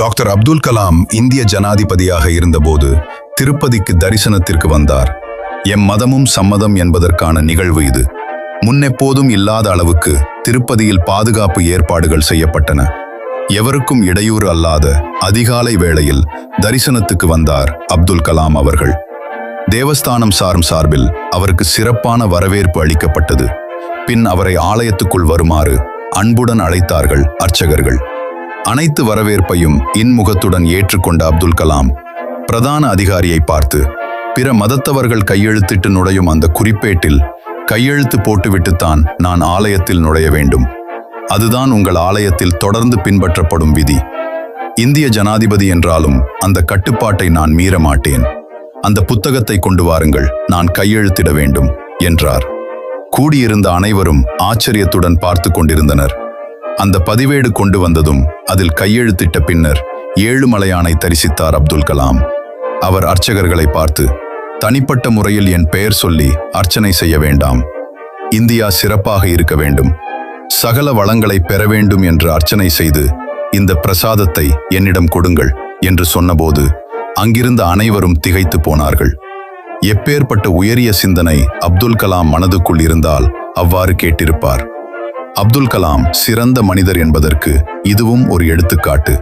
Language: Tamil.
டாக்டர் அப்துல் கலாம் இந்திய ஜனாதிபதியாக இருந்தபோது திருப்பதிக்கு தரிசனத்திற்கு வந்தார். எம் மதமும் சம்மதம் என்பதற்கான நிகழ்வு இது. முன்னெப்போதும் இல்லாத அளவுக்கு திருப்பதியில் பாதுகாப்பு ஏற்பாடுகள் செய்யப்பட்டன. எவருக்கும் இடையூறு அல்லாத அதிகாலை வேளையில் தரிசனத்துக்கு வந்தார் அப்துல் கலாம் அவர்கள். தேவஸ்தானம் சார்பில் அவருக்கு சிறப்பான வரவேற்பு அளிக்கப்பட்டது. பின் அவரை ஆலயத்துக்குள் வருமாறு அன்புடன் அழைத்தார்கள் அர்ச்சகர்கள். அனைத்து வரவேற்பையும் இன்முகத்துடன் ஏற்றுக்கொண்ட அப்துல் கலாம் பிரதான அதிகாரியை பார்த்து, பிற மதத்தவர்கள் கையெழுத்திட்டு நுழையும் அந்த குறிப்பேட்டில் கையெழுத்து போட்டுவிட்டுத்தான் நான் ஆலயத்தில் நுழைய வேண்டும். அதுதான் உங்கள் ஆலயத்தில் தொடர்ந்து பின்பற்றப்படும் விதி. இந்திய ஜனாதிபதி என்றாலும் அந்த கட்டுப்பாட்டை நான் மீற மாட்டேன். அந்த புத்தகத்தை கொண்டு வாருங்கள், நான் கையெழுத்திட வேண்டும் என்றார். கூடியிருந்த அனைவரும் ஆச்சரியத்துடன் பார்த்து கொண்டிருந்தனர். அந்த பதிவேடு கொண்டு வந்ததும் அதில் கையெழுத்திட்ட பின்னர் ஏழுமலையானை தரிசித்தார் அப்துல் கலாம். அவர் அர்ச்சகர்களை பார்த்து, தனிப்பட்ட முறையில் என் பெயர் சொல்லி அர்ச்சனை செய்ய வேண்டாம். இந்தியா சிறப்பாக இருக்க வேண்டும், சகல வளங்களை பெற வேண்டும் என்று அர்ச்சனை செய்து இந்த பிரசாதத்தை என்னிடம் கொடுங்கள் என்று சொன்னபோது அங்கிருந்த அனைவரும் திகைத்து போனார்கள். எப்பேற்பட்ட உயரிய சிந்தனை அப்துல் கலாம் மனதுக்குள் இருந்தால் அவ்வாறு கேட்டிருப்பார். அப்துல் கலாம் சிறந்த மனிதர் என்பதற்கு இதுவும் ஒரு எடுத்துக்காட்டு.